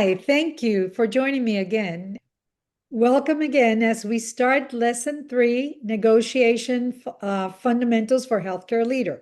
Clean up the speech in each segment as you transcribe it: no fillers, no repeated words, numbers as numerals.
Hi, thank you for joining me again. Welcome again as we start Lesson 3, Negotiation Fundamentals for Healthcare Leader.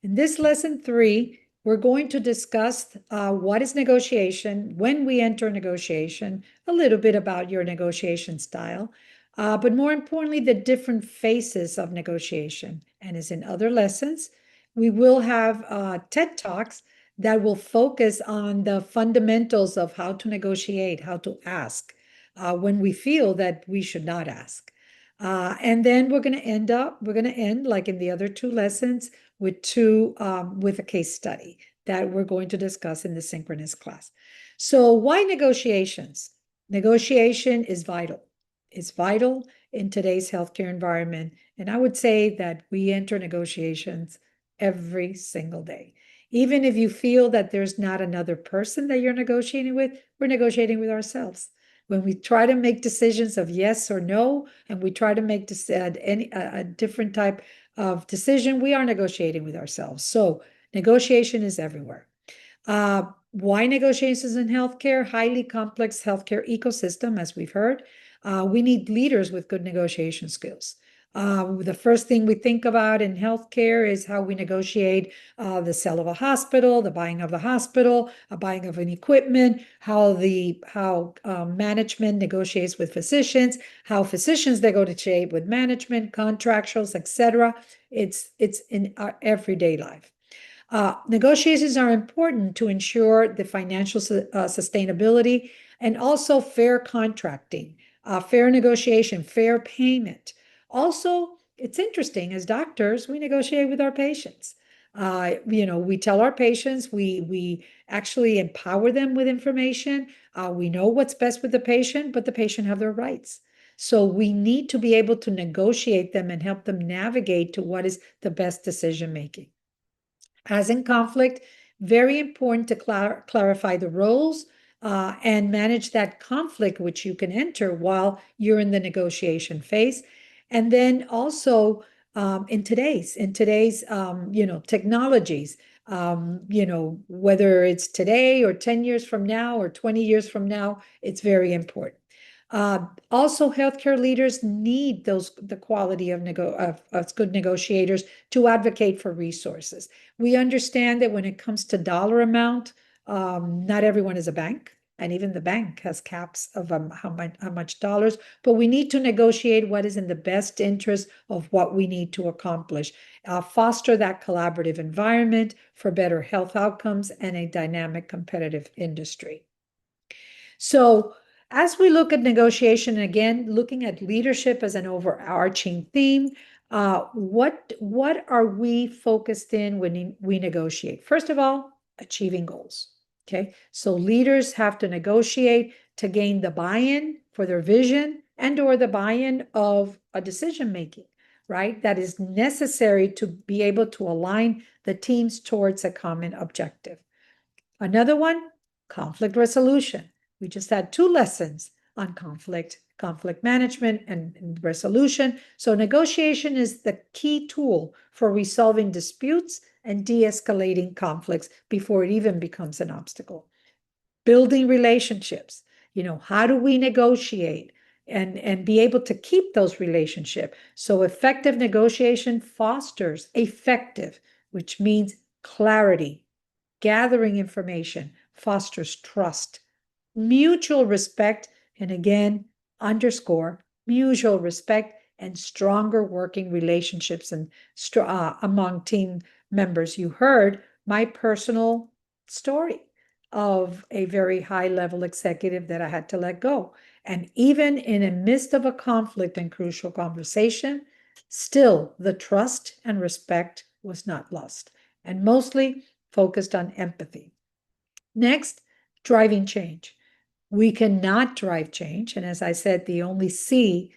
In this Lesson 3, we're going to discuss what is negotiation, when we enter negotiation, a little bit about your negotiation style, but more importantly, the different phases of negotiation. And as in other lessons, we will have TED Talks that will focus on the fundamentals of how to negotiate, how to ask when we feel that we should not ask. And then we're going to end like in the other two lessons with a case study that we're going to discuss in the synchronous class. So why negotiations? Negotiation is vital. It's vital in today's healthcare environment. And I would say that we enter negotiations every single day. Even if you feel that there's not another person that you're negotiating with, we're negotiating with ourselves. When we try to make decisions of yes or no, and we try to make a different type of decision, we are negotiating with ourselves. So negotiation is everywhere. Why negotiations in healthcare? Highly complex healthcare ecosystem, as we've heard. We need leaders with good negotiation skills. The first thing we think about in healthcare is how we negotiate the sale of a hospital, the buying of the hospital, a buying of an equipment, how management negotiates with physicians, how physicians negotiate with management, contractuals, etc. It's in our everyday life. Negotiations are important to ensure the financial sustainability and also fair contracting, fair negotiation, fair payment. Also, it's interesting, as doctors, we negotiate with our patients. We tell our patients, we actually empower them with information. We know what's best with the patient, but the patient have their rights. So we need to be able to negotiate them and help them navigate to what is the best decision making. As in conflict, very important to clarify the roles and manage that conflict which you can enter while you're in the negotiation phase. And then also in today's technologies, whether it's today or 10 years from now or 20 years from now, it's very important. Also, healthcare leaders need the quality of good negotiators to advocate for resources. We understand that when it comes to dollar amount, not everyone is a bank, and even the bank has caps of how much dollars, but we need to negotiate what is in the best interest of what we need to accomplish. Foster that collaborative environment for better health outcomes and a dynamic competitive industry. So as we look at negotiation, again, looking at leadership as an overarching theme, what are we focused in when we negotiate? First of all, achieving goals. Okay, so leaders have to negotiate to gain the buy-in for their vision and/or the buy-in of a decision making, right? That is necessary to be able to align the teams towards a common objective. Another one, conflict resolution. We just had 2 lessons on conflict management and resolution. So negotiation is the key tool for resolving disputes and de-escalating conflicts before it even becomes an obstacle. Building relationships. How do we negotiate and be able to keep those relationships? So effective negotiation fosters effective, which means clarity. Gathering information fosters trust, mutual respect, and again, underscore mutual respect and stronger working relationships and among team members. You heard my personal story of a very high level executive that I had to let go. And even in the midst of a conflict and crucial conversation, still the trust and respect was not lost, and mostly focused on empathy. Next, driving change. We cannot drive change. And as I said, the only C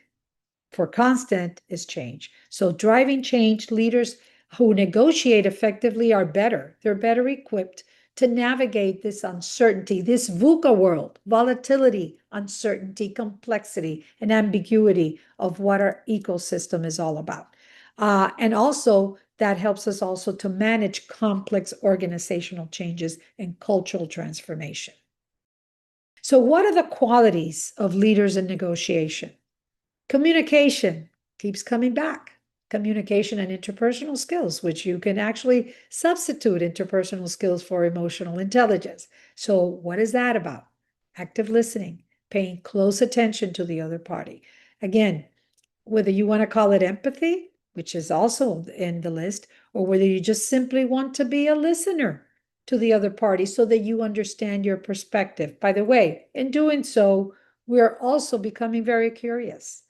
for constant is change. So driving change, leaders who negotiate effectively are better. They're better equipped to navigate this uncertainty, this VUCA world, volatility, uncertainty, complexity, and ambiguity of what our ecosystem is all about. And also, that helps us also to manage complex organizational changes and cultural transformation. So what are the qualities of leaders in negotiation? Communication keeps coming back. Communication and interpersonal skills, which you can actually substitute interpersonal skills for emotional intelligence. So what is that about? Active listening, paying close attention to the other party. Again, whether you want to call it empathy, which is also in the list, or whether you just simply want to be a listener to the other party so that you understand your perspective. By the way, in doing so, we're also becoming very curious.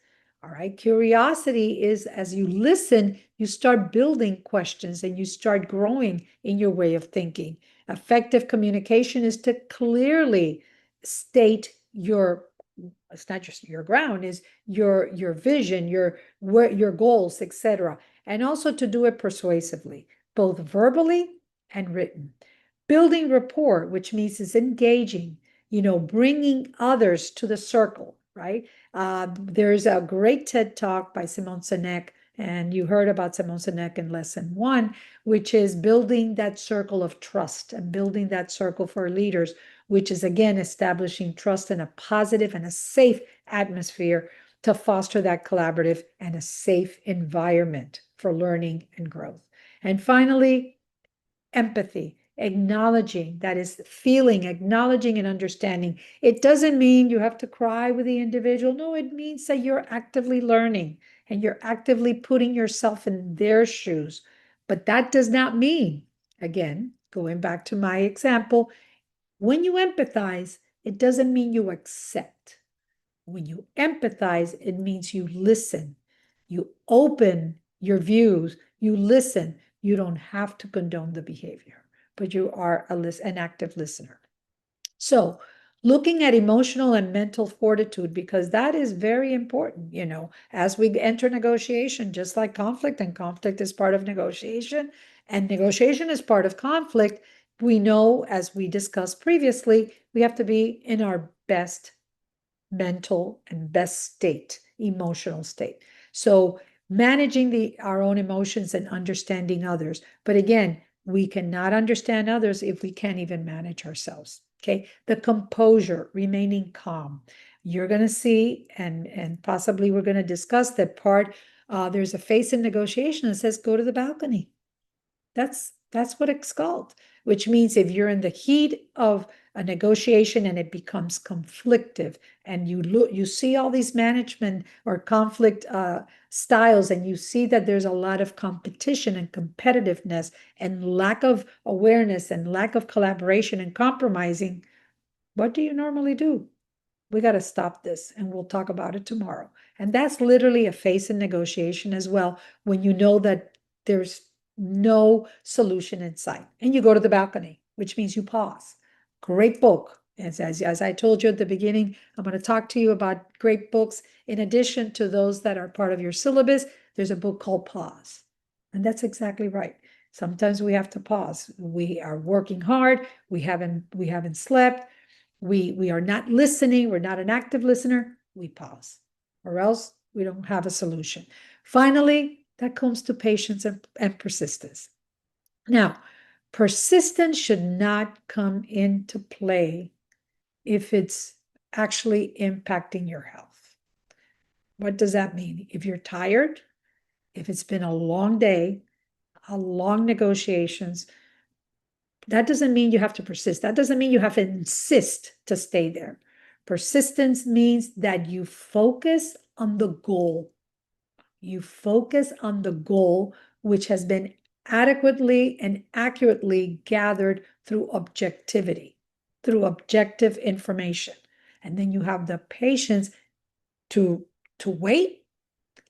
All right. Curiosity is as you listen, you start building questions and you start growing in your way of thinking. Effective communication is to clearly state your, it's not just your ground, is your vision, your goals, etc. And also to do it persuasively, both verbally and written. Building rapport, which means is engaging, bringing others to the circle, right? There's a great TED talk by Simon Sinek, and you heard about Simon Sinek in lesson 1, which is building that circle of trust and building that circle for leaders, which is again establishing trust in a positive and a safe atmosphere to foster that collaborative and a safe environment for learning and growth. And finally, empathy, acknowledging, that is feeling, acknowledging and understanding. It doesn't mean you have to cry with the individual. No, it means that you're actively learning and you're actively putting yourself in their shoes. But that does not mean, again, going back to my example, when you empathize, it doesn't mean you accept. When you empathize, it means you listen. You open your views, you listen. You don't have to condone the behavior, but you are an active listener. So, looking at emotional and mental fortitude, because that is very important, as we enter negotiation, just like conflict, and conflict is part of negotiation, and negotiation is part of conflict. We know, as we discussed previously, we have to be in our best mental and best state, emotional state. So managing our own emotions and understanding others. But again, we cannot understand others if we can't even manage ourselves. Okay. The composure, remaining calm. You're going to see, and possibly we're going to discuss that part. There's a phase in negotiation that says go to the balcony. That's what it's called, which means if you're in the heat of a negotiation and it becomes conflictive, and you see all these management or conflict styles, and you see that there's a lot of competition and competitiveness and lack of awareness and lack of collaboration and compromising, what do you normally do? We got to stop this, and we'll talk about it tomorrow. And that's literally a phase in negotiation as well, when you know that there's no solution in sight. And you go to the balcony, which means you pause. Great book. As I told you at the beginning, I'm going to talk to you about great books. In addition to those that are part of your syllabus, there's a book called Pause. And that's exactly right. Sometimes we have to pause. We are working hard. We haven't slept. We are not listening. We're not an active listener. We pause, or else we don't have a solution. Finally, that comes to patience and persistence. Now, persistence should not come into play if it's actually impacting your health. What does that mean? If you're tired, if it's been a long day, a long negotiations, that doesn't mean you have to persist. That doesn't mean you have to insist to stay there. Persistence means that you focus on the goal. You focus on the goal, which has been adequately and accurately gathered through objectivity, through objective information. And then you have the patience to wait,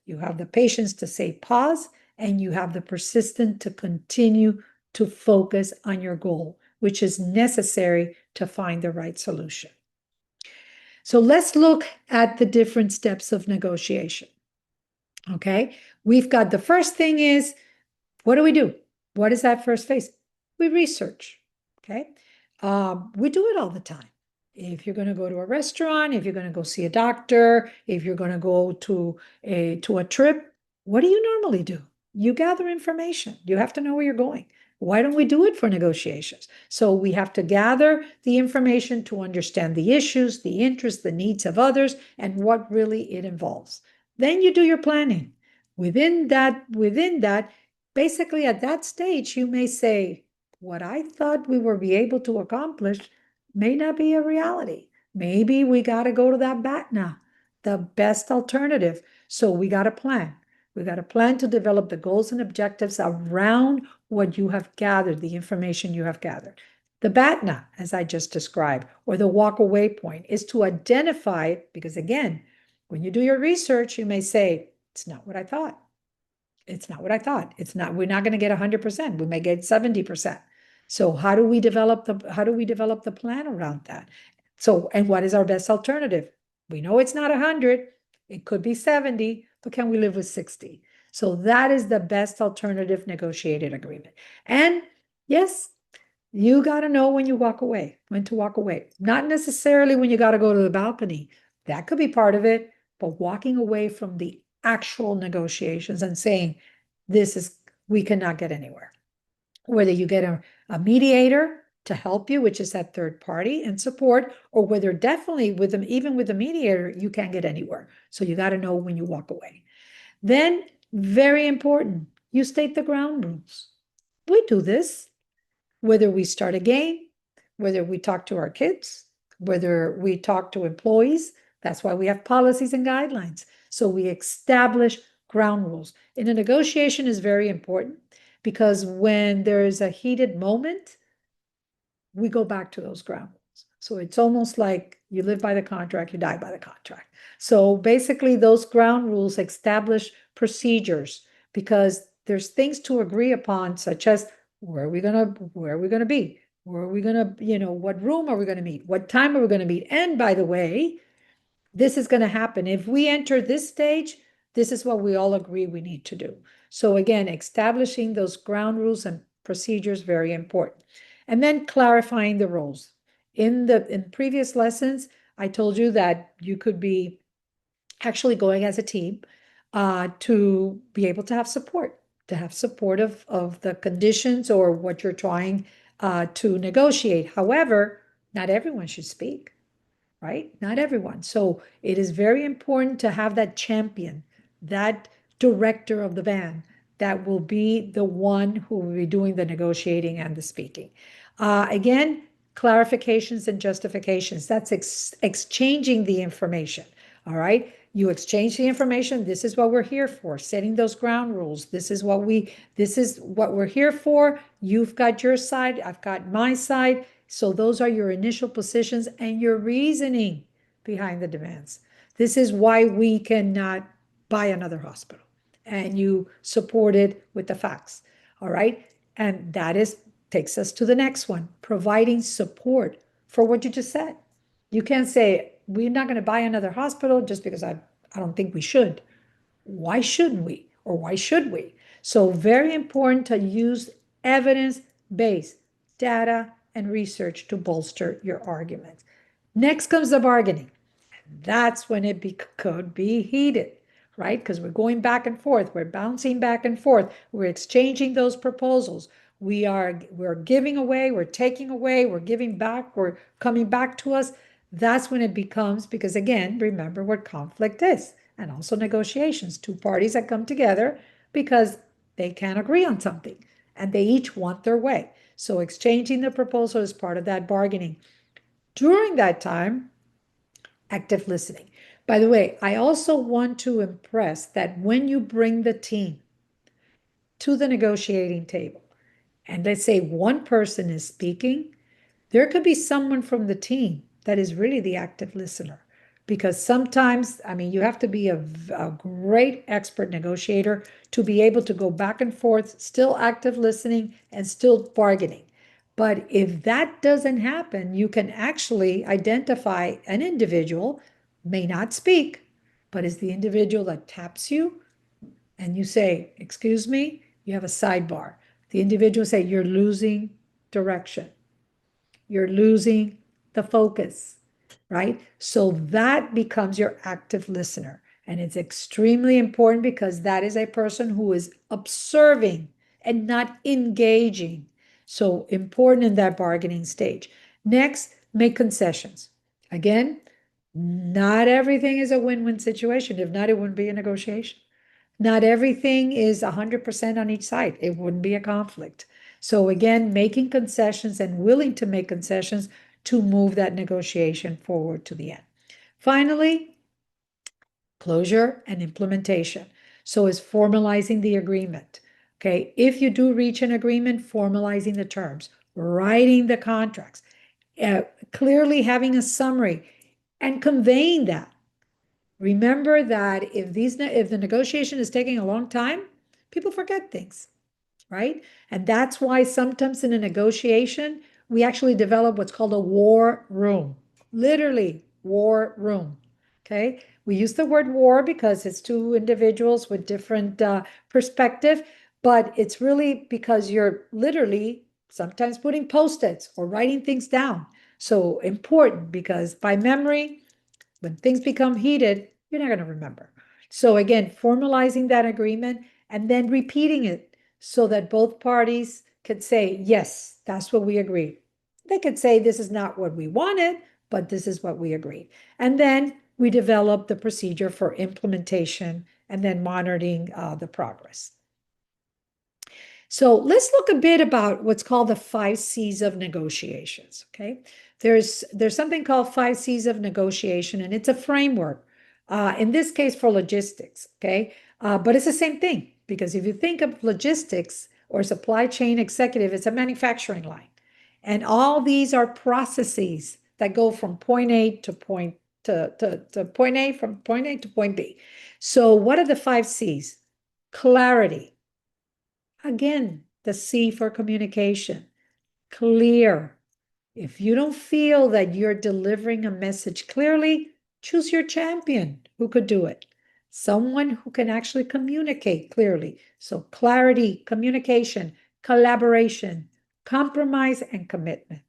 you have the patience to say pause, and you have the persistence to continue to focus on your goal, which is necessary to find the right solution. So let's look at the different steps of negotiation. Okay, we've got the first thing is, what do we do? What is that first phase? We research. Okay, we do it all the time. If you're going to go to a restaurant, if you're going to go see a doctor, if you're going to go to a trip, what do you normally do? You gather information. You have to know where you're going. Why don't we do it for negotiations? So we have to gather the information to understand the issues, the interests, the needs of others, and what really it involves. Then you do your planning. Within that, basically at that stage, you may say, what I thought we were be able to accomplish may not be a reality. Maybe we got to go to that BATNA, the best alternative. So we got a plan. We got a plan to develop the goals and objectives around what you have gathered, the information you have gathered. The BATNA, as I just described, or the walk away point, is to identify, because again, when you do your research, you may say, it's not what I thought. It's not what I thought. We're not going to get 100%. We may get 70%. So how do we develop the plan around that? So, and what is our best alternative? We know it's not 100, it could be 70, but can we live with 60? So that is the best alternative negotiated agreement. And yes, you got to know when you walk away, when to walk away. Not necessarily when you got to go to the balcony. That could be part of it, but walking away from the actual negotiations and saying, we cannot get anywhere. Whether you get a mediator to help you, which is that third party and support, or whether definitely with them, even with the mediator, you can't get anywhere. So you got to know when you walk away. Then, very important, you state the ground rules. We do this, whether we start a game, whether we talk to our kids, whether we talk to employees. That's why we have policies and guidelines. So we establish ground rules. In a negotiation is very important because when there is a heated moment, we go back to those ground rules. So it's almost like you live by the contract, you die by the contract. So basically those ground rules establish procedures because there's things to agree upon, such as where are we gonna be? Where are we gonna, what room are we gonna meet? What time are we gonna meet? And by the way, this is gonna happen. If we enter this stage, this is what we all agree we need to do. So again, establishing those ground rules and procedures, very important. And then clarifying the roles. In previous lessons, I told you that you could be actually going as a team to be able to have support of the conditions or what you're trying to negotiate. However, not everyone should speak, right? Not everyone. So it is very important to have that champion, that director of the band that will be the one who will be doing the negotiating and the speaking. Again, clarifications and justifications. That's exchanging the information. All right. You exchange the information. This is what we're here for. Setting those ground rules. This is what we're here for. You've got your side. I've got my side. So those are your initial positions and your reasoning behind the demands. This is why we cannot buy another hospital. And you support it with the facts. All right. And that takes us to the next one, providing support for what you just said. You can't say, we're not going to buy another hospital just because I don't think we should. Why shouldn't we? Or why should we? So very important to use evidence-based data and research to bolster your arguments. Next comes the bargaining. That's when it could be heated, right? Because we're going back and forth, we're bouncing back and forth, we're exchanging those proposals. We're giving away, we're taking away, we're giving back, we're coming back to us. That's when it becomes, because again, remember what conflict is, and also negotiations, two parties that come together because they can't agree on something and they each want their way. So exchanging the proposal is part of that bargaining. During that time, active listening. By the way, I also want to impress that when you bring the team to the negotiating table, and let's say one person is speaking, there could be someone from the team that is really the active listener. Because sometimes, I mean, you have to be a great expert negotiator to be able to go back and forth, still active listening and still bargaining. But if that doesn't happen, you can actually identify an individual, may not speak, but is the individual that taps you and you say, excuse me, you have a sidebar. The individual say, you're losing direction. You're losing the focus, right? So that becomes your active listener. And it's extremely important because that is a person who is observing and not engaging. So important in that bargaining stage. Next, make concessions. Again, not everything is a win-win situation. If not, it wouldn't be a negotiation. Not everything is 100% on each side. It wouldn't be a conflict. So again, making concessions and willing to make concessions to move that negotiation forward to the end. Finally, closure and implementation. So is formalizing the agreement. Okay, if you do reach an agreement, formalizing the terms, writing the contracts, clearly having a summary and conveying that. Remember that if the negotiation is taking a long time, people forget things, right? And that's why sometimes in a negotiation, we actually develop what's called a war room. Literally, war room. Okay. We use the word war because it's two individuals with different perspective, but it's really because you're literally sometimes putting post-its or writing things down. So important because by memory, when things become heated, you're not going to remember. So again, formalizing that agreement and then repeating it so that both parties could say, yes, that's what we agreed. They could say, this is not what we wanted, but this is what we agreed. And then we develop the procedure for implementation and then monitoring the progress. So let's look a bit about what's called the 5 C's of negotiations, okay? There's something called 5 C's of negotiation, and it's a framework, in this case for logistics, okay? But it's the same thing, because if you think of logistics or supply chain executive, it's a manufacturing line. And all these are processes that go from point A to point to point A, from point A to point B. So what are the 5 C's? Clarity. Again, the C for communication. Clear. If you don't feel that you're delivering a message clearly, choose your champion who could do it. Someone who can actually communicate clearly. So clarity, communication, collaboration, compromise, and commitment.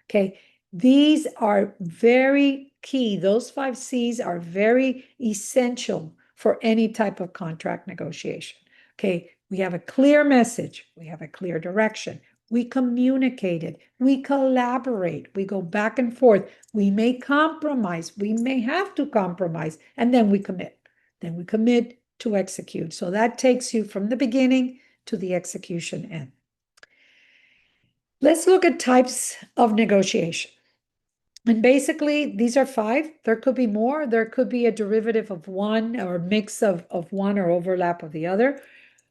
Okay, these are very key. Those 5 C's are very essential for any type of contract negotiation. Okay, we have a clear message, we have a clear direction, we communicate it, we collaborate, we go back and forth, we may compromise, we may have to compromise, and then we commit. Then we commit to execute. So that takes you from the beginning to the execution end. Let's look at types of negotiation. And basically, these are 5. There could be more. There could be a derivative of one or a mix of one or overlap of the other.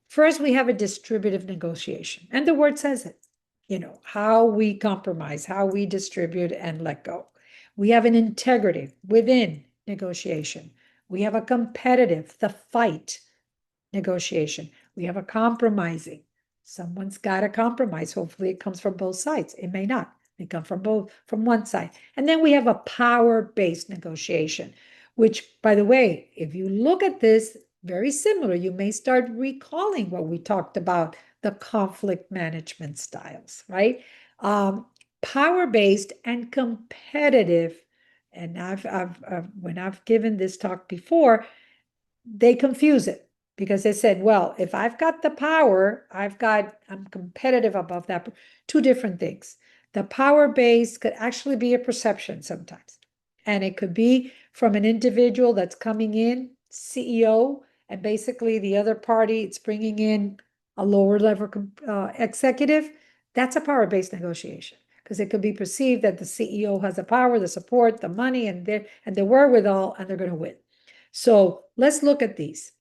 First, we have a distributive negotiation, and the word says it, how we compromise, how we distribute and let go. We have an integrative within negotiation. We have a competitive, the fight negotiation. We have a compromising. Someone's got to compromise. Hopefully it comes from both sides. It may not. They come from one side. And then we have a power-based negotiation, which, by the way, if you look at this, very similar. You may start recalling what we talked about, the conflict management styles, right? Power-based and competitive. And when I've given this talk before, they confuse it because they said, well, if I've got the power, I'm competitive above that. Two different things. The power base could actually be a perception sometimes. And it could be from an individual that's coming in, CEO, and basically the other party, it's bringing in a lower level executive. That's a power-based negotiation because it could be perceived that the CEO has the power, the support, the money, and the wherewithal, and they're going to win. So let's look at these.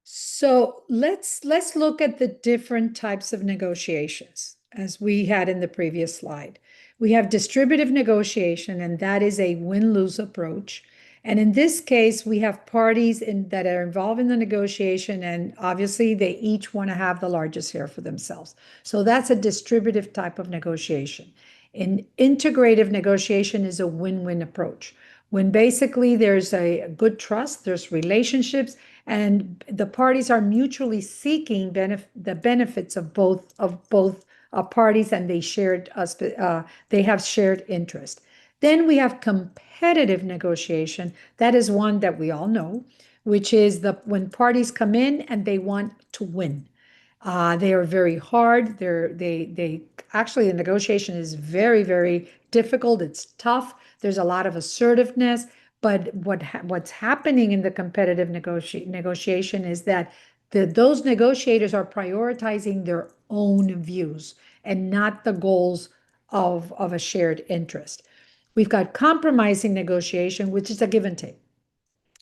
So let's look at the different types of negotiations as we had in the previous slide. We have distributive negotiation, and that is a win-lose approach. And in this case, we have parties that are involved in the negotiation, and obviously they each want to have the largest share for themselves. So that's a distributive type of negotiation. An integrative negotiation is a win-win approach. When basically there's a good trust, there's relationships, and the parties are mutually seeking the benefits of both parties, and they have shared interest. Then we have competitive negotiation. That is one that we all know, which is when parties come in and they want to win. They are very hard. They actually, the negotiation is very, very difficult. It's tough. There's a lot of assertiveness. But what's happening in the competitive negotiation is that those negotiators are prioritizing their own views and not the goals of a shared interest. We've got compromising negotiation, which is a give and take.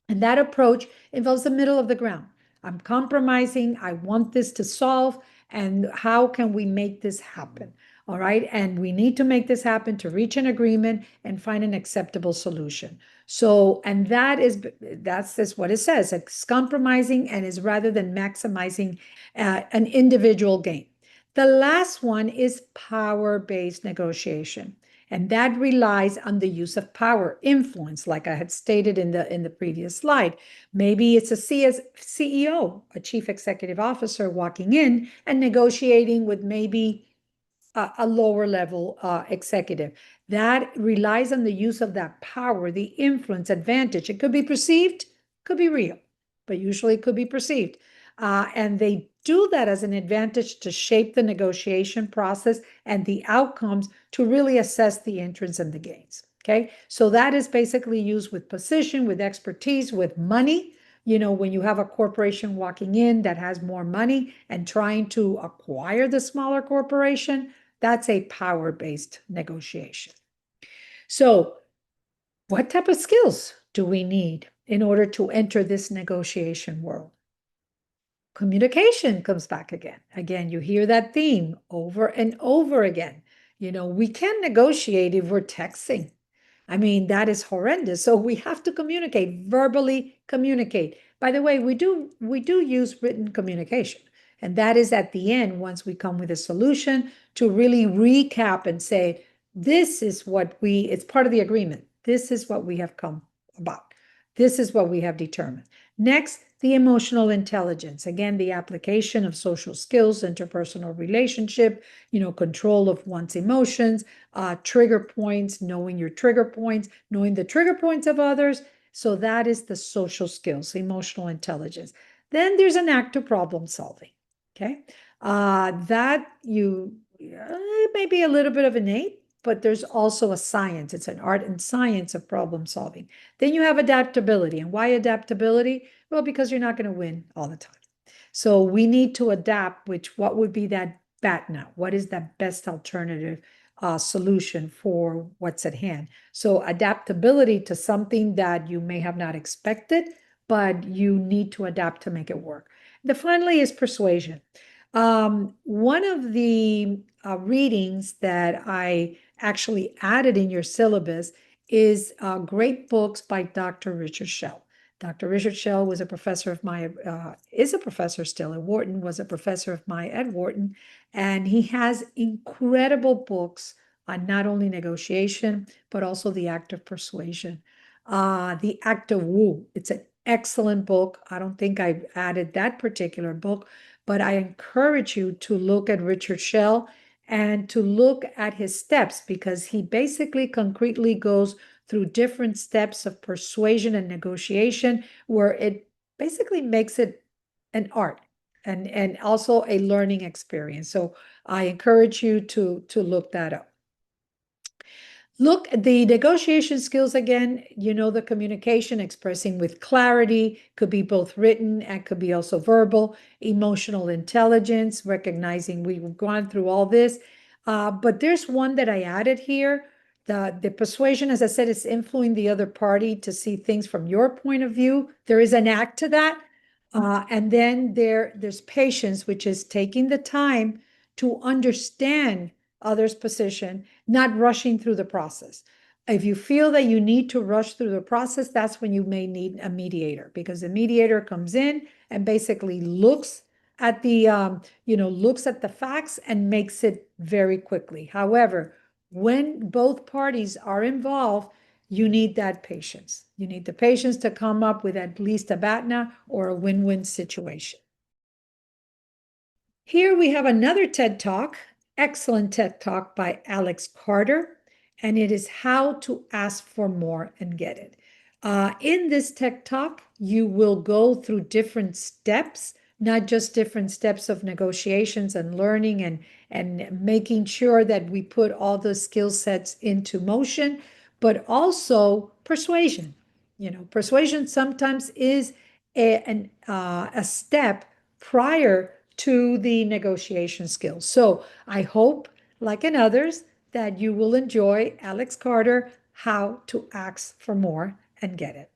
And that approach involves the middle of the ground. I'm compromising. I want this to solve. And how can we make this happen? All right. And we need to make this happen to reach an agreement and find an acceptable solution. So, and that's what it says. It's compromising and is rather than maximizing an individual gain. The last one is power-based negotiation. And that relies on the use of power, influence, like I had stated in the previous slide. Maybe it's a CEO, a chief executive officer, walking in and negotiating with maybe a lower level executive. That relies on the use of that power, the influence, advantage. It could be perceived, could be real, but usually it could be perceived. And they do that as an advantage to shape the negotiation process and the outcomes to really assess the entrants and the gains. Okay, so that is basically used with position, with expertise, with money. You know, when you have a corporation walking in that has more money and trying to acquire the smaller corporation, that's a power-based negotiation. So, what type of skills do we need in order to enter this negotiation world? Communication comes back again. Again, you hear that theme over and over again. You know, we can't negotiate if we're texting. I mean, that is horrendous. So we have to communicate, verbally communicate. By the way, we do use written communication. And that is at the end, once we come with a solution, to really recap and say, this is what it's part of the agreement. This is what we have come about. This is what we have determined. Next, the emotional intelligence. Again, the application of social skills, interpersonal relationship, control of one's emotions, trigger points, knowing your trigger points, knowing the trigger points of others. So that is the social skills, emotional intelligence. Then there's an active problem solving. Okay. That it may be a little bit of innate, but there's also a science. It's an art and science of problem solving. Then you have adaptability. And why adaptability? Well, because you're not going to win all the time. So we need to adapt, what would be that BATNA? What is that best alternative solution for what's at hand? So adaptability to something that you may have not expected, but you need to adapt to make it work. Finally is persuasion. One of the readings that I actually added in your syllabus is great books by Dr. Richard Shell. Dr. Richard Shell was a professor of mine, is a professor still at Wharton, was a professor of mine at Wharton, and he has incredible books on not only negotiation, but also the act of persuasion. The Act of Woo, it's an excellent book. I don't think I've added that particular book, but I encourage you to look at Richard Shell and to look at his steps, because he basically concretely goes through different steps of persuasion and negotiation, where it basically makes it an art and also a learning experience. So I encourage you to look that up. Look at the negotiation skills again, the communication, expressing with clarity, could be both written and could be also verbal, emotional intelligence, recognizing we've gone through all this. But there's one that I added here. The persuasion, as I said, is influencing the other party to see things from your point of view. There is an act to that. And then there's patience, which is taking the time to understand others' position, not rushing through the process. If you feel that you need to rush through the process, that's when you may need a mediator, because the mediator comes in and basically looks at the facts and makes it very quickly. However, when both parties are involved, you need that patience. You need the patience to come up with at least a BATNA or a win-win situation. Here we have another TED Talk, excellent TED Talk by Alex Carter, and it is How to Ask for More and Get It. In this TED Talk, you will go through different steps, not just different steps of negotiations and learning and making sure that we put all the skill sets into motion, but also persuasion. Persuasion sometimes is a step prior to the negotiation skills. So I hope, like in others, that you will enjoy Alex Carter, How to Ask for More and Get It.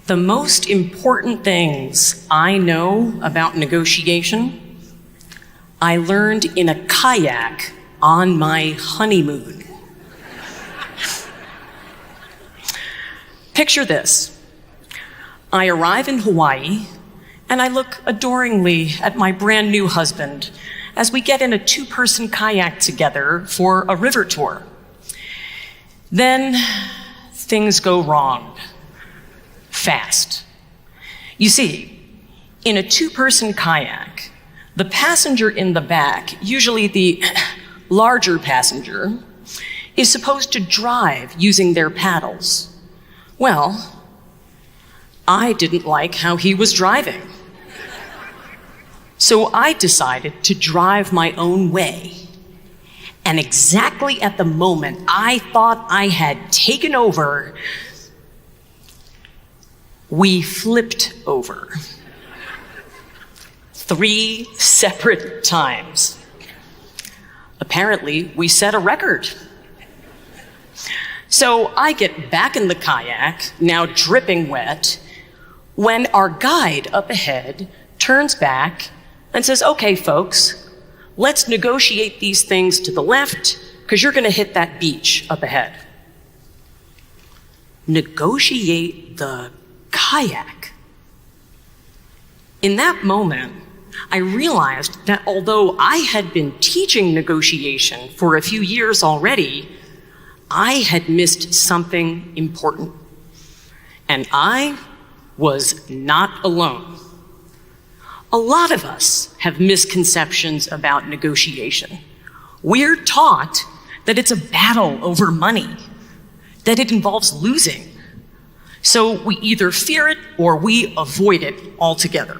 The most important things I know about negotiation, I learned in a kayak on my honeymoon. Picture this. I arrive in Hawaii, and I look adoringly at my brand new husband as we get in a two-person kayak together for a river tour. Then things go wrong. Fast. You see, in a two-person kayak, the passenger in the back, usually the larger passenger, is supposed to drive using their paddles. Well, I didn't like how he was driving. So I decided to drive my own way. And exactly at the moment I thought I had taken over, we flipped over 3 separate times. Apparently, we set a record. So I get back in the kayak, now dripping wet, when our guide up ahead turns back and says, "Okay, folks, let's negotiate these things to the left, because you're going to hit that beach up ahead." Negotiate the kayak. In that moment, I realized that although I had been teaching negotiation for a few years already, I had missed something important. And I was not alone. A lot of us have misconceptions about negotiation. We're taught that it's a battle over money, that it involves losing. So we either fear it or we avoid it altogether.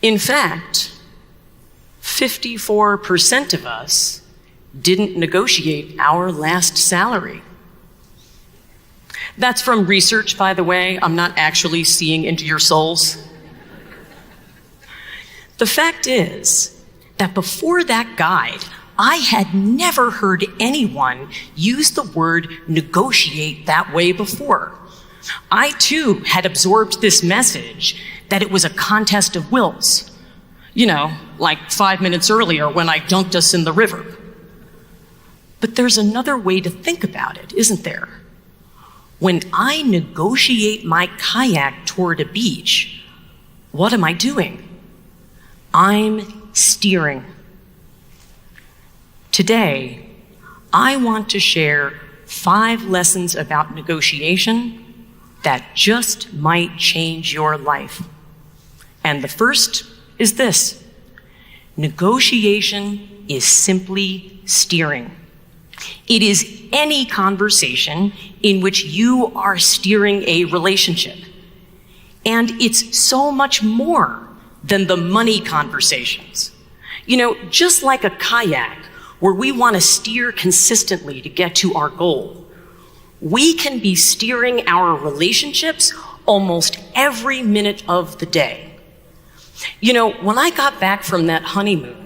In fact, 54% of us didn't negotiate our last salary. That's from research, by the way. I'm not actually seeing into your souls. The fact is that before that guide, I had never heard anyone use the word negotiate that way before. I too had absorbed this message that it was a contest of wills. Like 5 minutes earlier when I dunked us in the river. But there's another way to think about it, isn't there? When I negotiate my kayak toward a beach, what am I doing? I'm steering. Today, I want to share 5 lessons about negotiation that just might change your life. And the first is this: negotiation is simply steering. It is any conversation in which you are steering a relationship. And it's so much more than the money conversations. Just like a kayak where we want to steer consistently to get to our goal, we can be steering our relationships almost every minute of the day. When I got back from that honeymoon,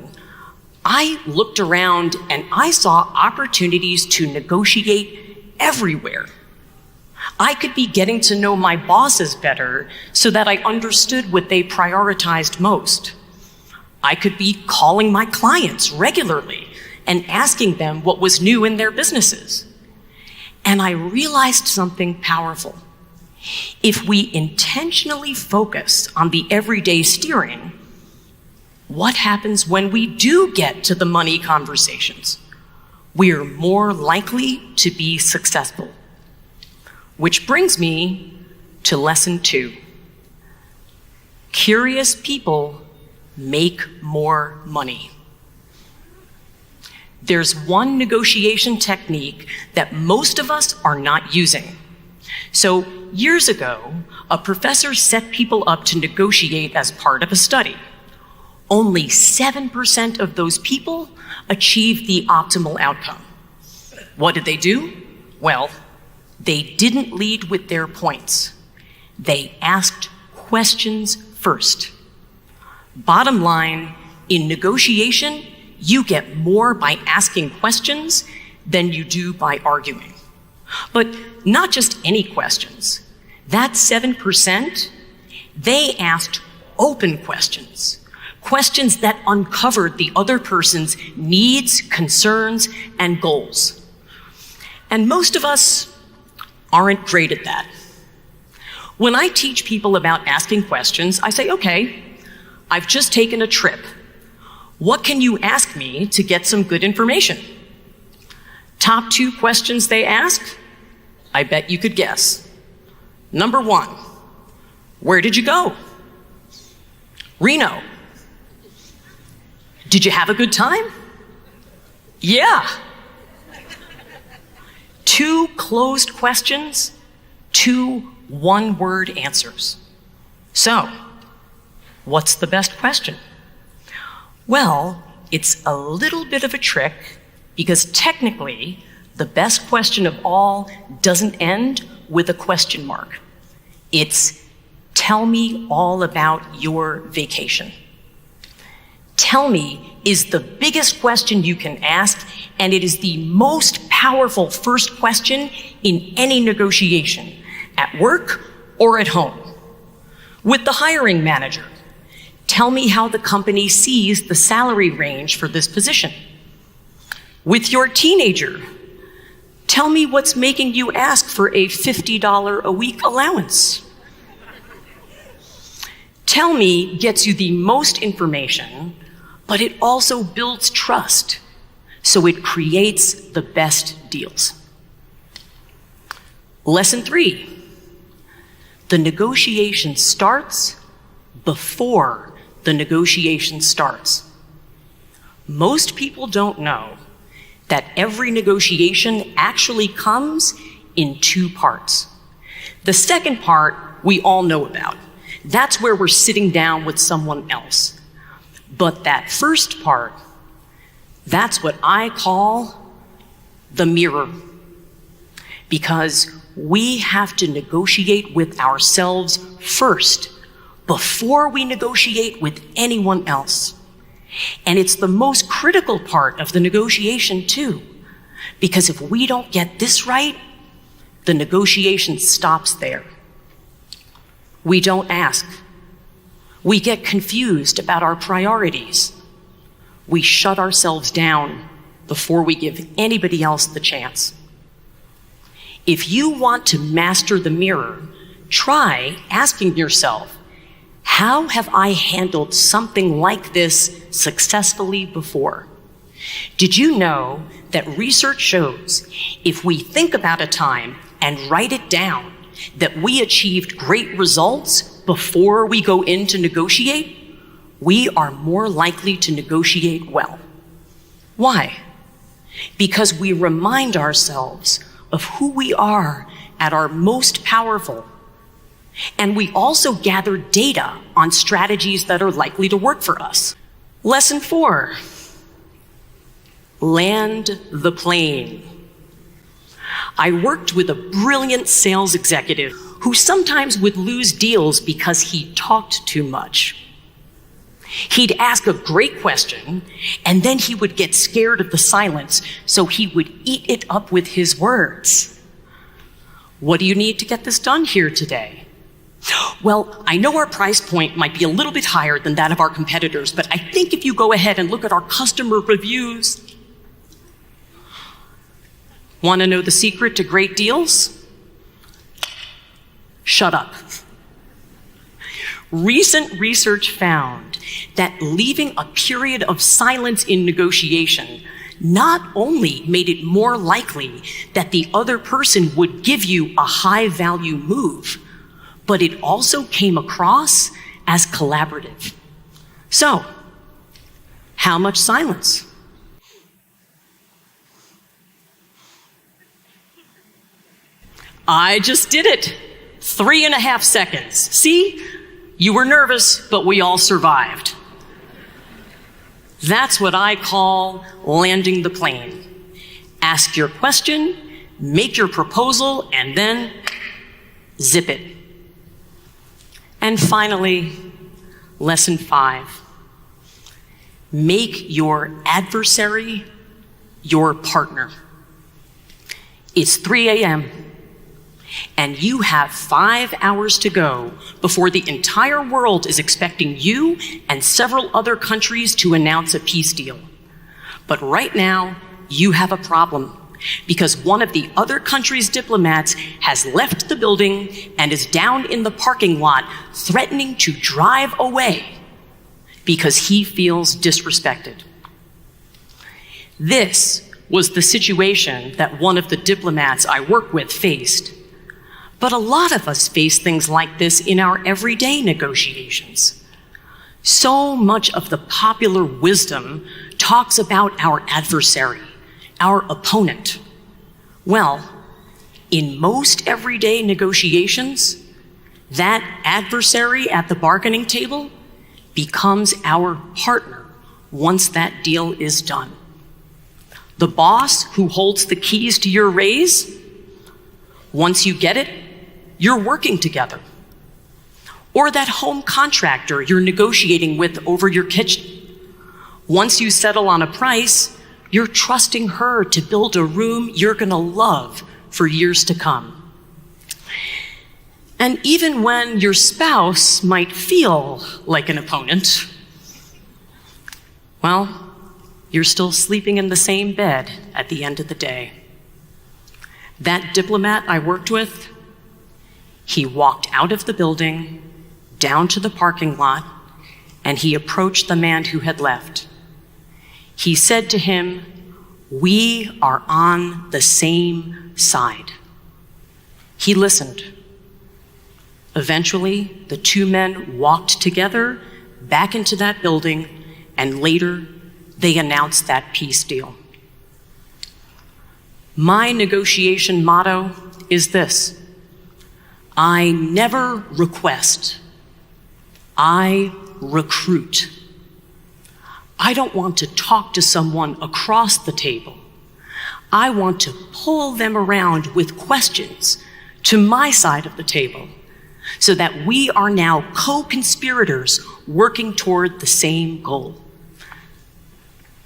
I looked around and I saw opportunities to negotiate everywhere. I could be getting to know my bosses better so that I understood what they prioritized most. I could be calling my clients regularly and asking them what was new in their businesses. And I realized something powerful. If we intentionally focus on the everyday steering, what happens when we do get to the money conversations? We're more likely to be successful. Which brings me to lesson 2. Curious people make more money. There's one negotiation technique that most of us are not using. So years ago, a professor set people up to negotiate as part of a study. Only 7% of those people achieved the optimal outcome. What did they do? Well, they didn't lead with their points. They asked questions first. Bottom line, in negotiation, you get more by asking questions than you do by arguing. But not just any questions. That 7%, they asked open questions. Questions that uncovered the other person's needs, concerns, and goals. And most of us aren't great at that. When I teach people about asking questions, I say, okay, I've just taken a trip. What can you ask me to get some good information? Top 2 questions they ask, I bet you could guess. Number 1, where did you go? Reno. Did you have a good time? Yeah. 2 closed questions, 2 one-word answers. So, what's the best question? Well, it's a little bit of a trick because technically, the best question of all doesn't end with a question mark. It's, tell me all about your vacation. Tell me is the biggest question you can ask, and it is the most powerful first question in any negotiation, at work or at home. With the hiring manager, tell me how the company sees the salary range for this position. With your teenager, tell me what's making you ask for a $50 a week allowance. Tell me gets you the most information, but it also builds trust, so it creates the best deals. Lesson 3, the negotiation starts before the negotiation starts. Most people don't know that every negotiation actually comes in 2 parts. The second part we all know about. That's where we're sitting down with someone else. But that first part, that's what I call the mirror. Because we have to negotiate with ourselves first before we negotiate with anyone else. And it's the most critical part of the negotiation too, because if we don't get this right, the negotiation stops there. We don't ask. We get confused about our priorities. We shut ourselves down before we give anybody else the chance. If you want to master the mirror, try asking yourself, how have I handled something like this successfully before? Did you know that research shows if we think about a time and write it down, that we achieved great results before we go in to negotiate, we are more likely to negotiate well. Why? Because we remind ourselves of who we are at our most powerful. And we also gather data on strategies that are likely to work for us. Lesson 4, land the plane. I worked with a brilliant sales executive who sometimes would lose deals because he talked too much. He'd ask a great question, and then he would get scared of the silence, so he would eat it up with his words. What do you need to get this done here today? Well, I know our price point might be a little bit higher than that of our competitors, but I think if you go ahead and look at our customer reviews. Want to know the secret to great deals? Shut up. Recent research found that leaving a period of silence in negotiation not only made it more likely that the other person would give you a high-value move, but it also came across as collaborative. So, how much silence? I just did it. 3.5 seconds. See? You were nervous, but we all survived. That's what I call landing the plane. Ask your question, make your proposal, and then zip it. And finally, lesson 5. Make your adversary your partner. It's 3 a.m. and you have 5 hours to go before the entire world is expecting you and several other countries to announce a peace deal. But right now, you have a problem because one of the other country's diplomats has left the building and is down in the parking lot threatening to drive away because he feels disrespected. This was the situation that one of the diplomats I work with faced. But a lot of us face things like this in our everyday negotiations. So much of the popular wisdom talks about our adversary, our opponent. Well, in most everyday negotiations, that adversary at the bargaining table becomes our partner once that deal is done. The boss who holds the keys to your raise, once you get it, you're working together. Or that home contractor you're negotiating with over your kitchen. Once you settle on a price, you're trusting her to build a room you're gonna love for years to come. And even when your spouse might feel like an opponent, well, you're still sleeping in the same bed at the end of the day. That diplomat I worked with, he walked out of the building, down to the parking lot, and he approached the man who had left. He said to him, "We are on the same side." He listened. Eventually, the two men walked together back into that building, and later, they announced that peace deal. My negotiation motto is this: I never request, I recruit. I don't want to talk to someone across the table. I want to pull them around with questions to my side of the table so that we are now co-conspirators working toward the same goal.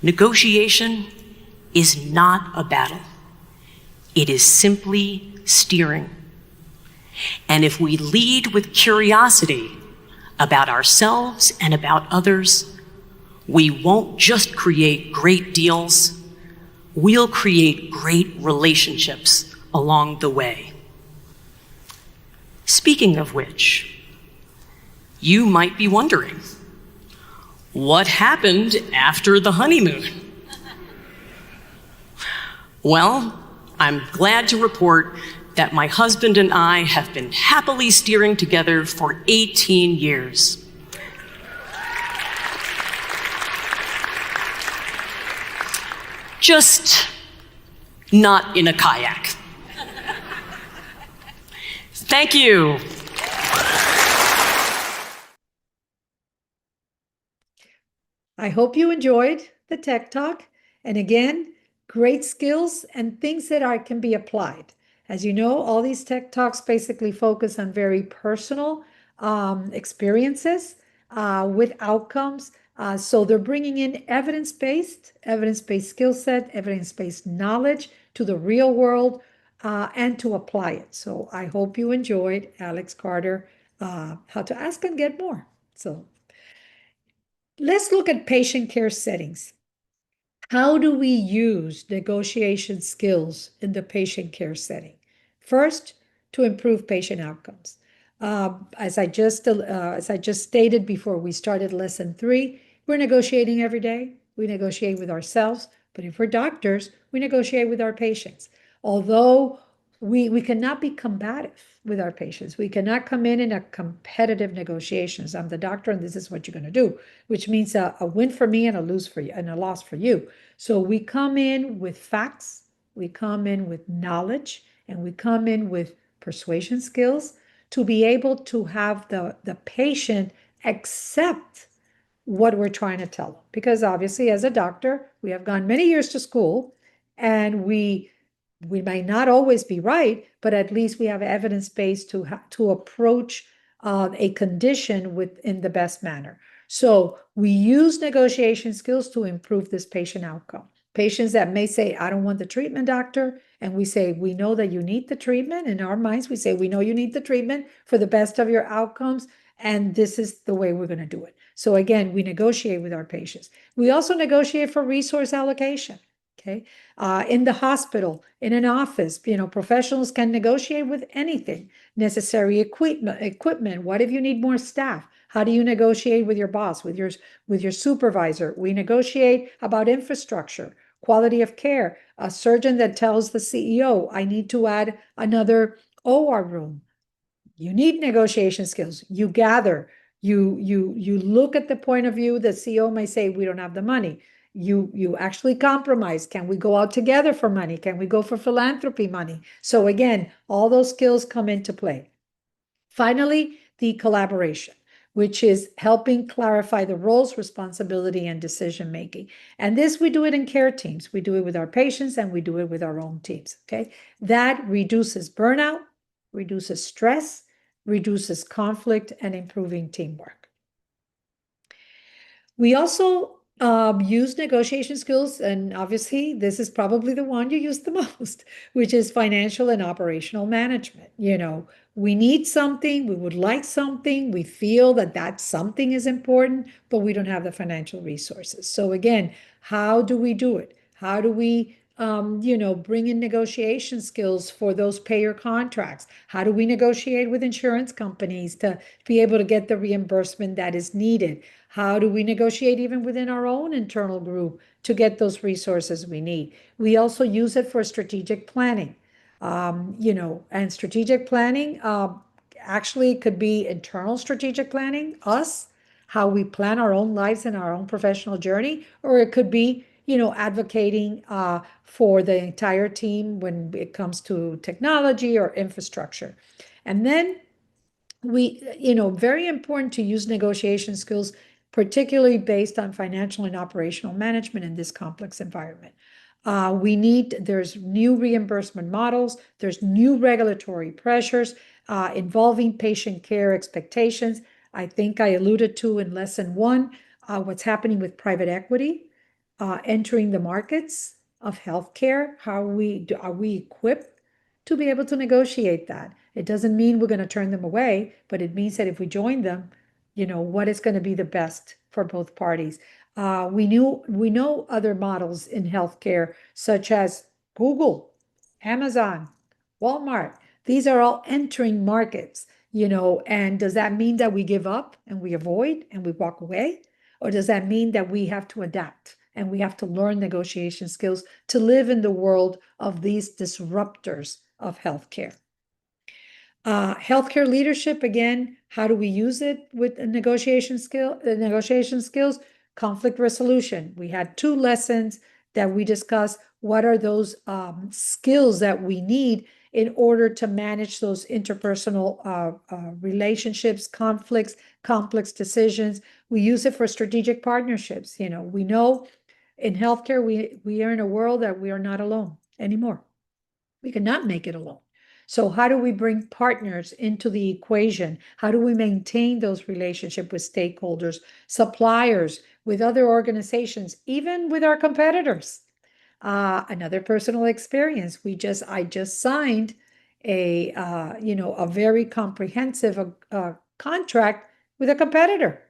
Negotiation is not a battle. It is simply steering. And if we lead with curiosity about ourselves and about others, we won't just create great deals, we'll create great relationships along the way. Speaking of which, you might be wondering, what happened after the honeymoon? Well, I'm glad to report that my husband and I have been happily steering together for 18 years. Just not in a kayak. Thank you. I hope you enjoyed the Tech Talk. And again, great skills and things that can be applied. As you know, all these Tech Talks basically focus on very personal experiences with outcomes. So they're bringing in evidence-based skill set, evidence-based knowledge to the real world and to apply it. So I hope you enjoyed Alex Carter, How to Ask and Get More. So let's look at patient care settings. How do we use negotiation skills in the patient care setting? First, to improve patient outcomes. As I just stated before we started lesson 3, we're negotiating every day. We negotiate with ourselves, but if we're doctors, we negotiate with our patients. Although we cannot be combative with our patients. We cannot come in a competitive negotiations. I'm the doctor and this is what you're going to do, which means a win for me and a lose for you and a loss for you. So we come in with facts, we come in with knowledge, and we come in with persuasion skills, to be able to have the patient accept what we're trying to tell them. Because obviously, as a doctor, we have gone many years to school, and we may not always be right, but at least we have evidence base to approach a condition in the best manner. So we use negotiation skills to improve this patient outcome. Patients that may say, I don't want the treatment, doctor, and we say, we know that you need the treatment. In our minds, we say, we know you need the treatment for the best of your outcomes, and this is the way we're going to do it. So again, we negotiate with our patients. We also negotiate for resource allocation. Okay. In the hospital, in an office, professionals can negotiate with anything. Necessary equipment. What if you need more staff? How do you negotiate with your boss, with your supervisor? We negotiate about infrastructure, quality of care. A surgeon that tells the CEO, I need to add another OR room. You need negotiation skills. You gather, you look at the point of view. The CEO may say, we don't have the money. You actually compromise. Can we go out together for money? Can we go for philanthropy money? So again, all those skills come into play. Finally, the collaboration, which is helping clarify the roles, responsibility, and decision making. And this, we do it in care teams. We do it with our patients, and we do it with our own teams. Okay, that reduces burnout, reduces stress, reduces conflict, and improving teamwork. We also use negotiation skills, and obviously this is probably the one you use the most, which is financial and operational management. We need something, we would like something, we feel that something is important, but we don't have the financial resources. So again, how do we do it? How do we bring in negotiation skills for those payer contracts? How do we negotiate with insurance companies to be able to get the reimbursement that is needed? How do we negotiate even within our own internal group to get those resources we need? We also use it for strategic planning. And strategic planning actually could be internal strategic planning, us, how we plan our own lives and our own professional journey, or it could be advocating for the entire team when it comes to technology or infrastructure. And then very important to use negotiation skills, particularly based on financial and operational management in this complex environment. There's new reimbursement models, there's new regulatory pressures involving patient care expectations. I think I alluded to in lesson 1 what's happening with private equity entering the markets of healthcare. Are we equipped to be able to negotiate that? It doesn't mean we're going to turn them away, but it means that if we join them, what is going to be the best for both parties. We know other models in healthcare, such as Google, Amazon, Walmart. These are all entering markets, and does that mean that we give up and we avoid and we walk away? Or does that mean that we have to adapt and we have to learn negotiation skills to live in the world of these disruptors of healthcare? Healthcare leadership, again, how do we use it with negotiation skills? Conflict resolution. We had 2 lessons that we discussed. What are those skills that we need in order to manage those interpersonal relationships, conflicts, complex decisions? We use it for strategic partnerships. We know in healthcare, we are in a world that we are not alone anymore. We cannot make it alone. So how do we bring partners into the equation? How do we maintain those relationships with stakeholders, suppliers, with other organizations, even with our competitors? Another personal experience. I just signed a very comprehensive contract with a competitor.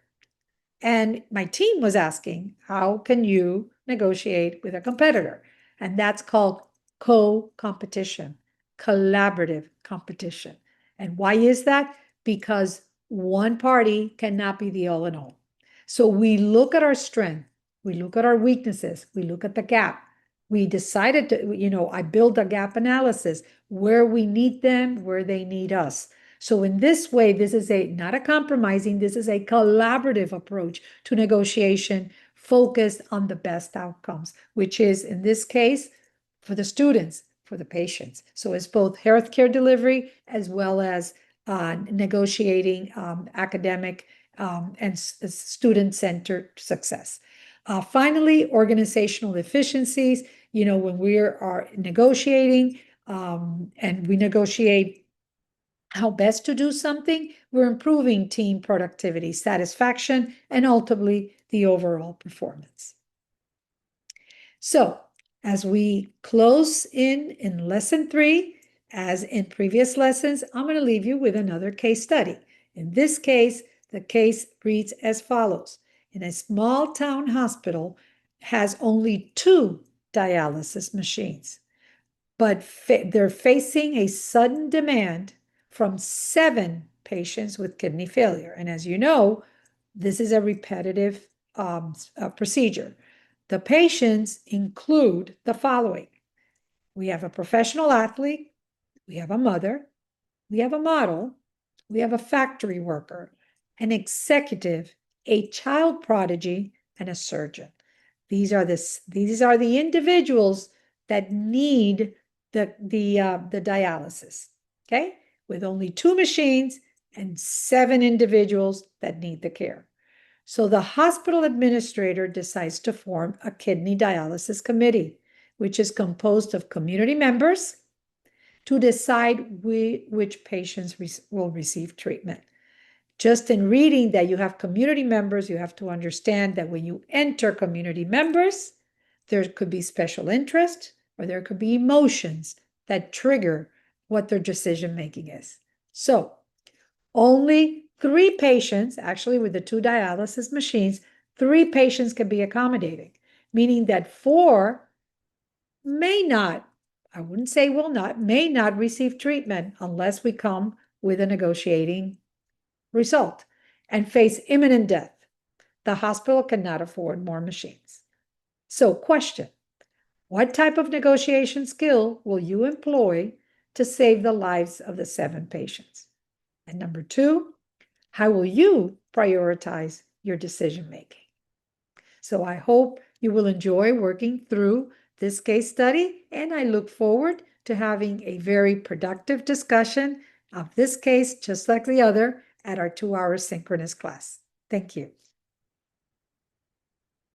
And my team was asking, how can you negotiate with a competitor? And that's called co-competition, collaborative competition. And why is that? Because one party cannot be the all in all. So we look at our strength, we look at our weaknesses, we look at the gap. We decided to, I build a gap analysis where we need them, where they need us. So in this way, this is not a compromising, this is a collaborative approach to negotiation focused on the best outcomes, which is in this case, for the students, for the patients. So it's both healthcare delivery as well as negotiating academic and student-centered success. Finally, organizational efficiencies. When we are negotiating and we negotiate how best to do something, we're improving team productivity, satisfaction, and ultimately the overall performance. So, as we close in lesson 3, as in previous lessons, I'm going to leave you with another case study. In this case, the case reads as follows. In a small town hospital has only 2 dialysis machines, but they're facing a sudden demand from 7 patients with kidney failure. And as you know, this is a repetitive procedure. The patients include the following. We have a professional athlete, we have a mother, we have a model, we have a factory worker, an executive, a child prodigy, and a surgeon. These are the individuals that need the dialysis, okay? With only 2 machines and 7 individuals that need the care. So the hospital administrator decides to form a kidney dialysis committee, which is composed of community members to decide which patients will receive treatment. Just in reading that you have community members, you have to understand that when you enter community members, there could be special interest or there could be emotions that trigger what their decision making is. So only 3 patients, actually with the 2 dialysis machines, 3 patients can be accommodating, meaning that 4 may not, I wouldn't say will not, may not receive treatment unless we come with a negotiating result and face imminent death. The hospital cannot afford more machines. So, question, what type of negotiation skill will you employ to save the lives of the 7 patients? And number 2, how will you prioritize your decision making? So I hope you will enjoy working through this case study, and I look forward to having a very productive discussion of this case, just like the other, at our 2-hour synchronous class. Thank you.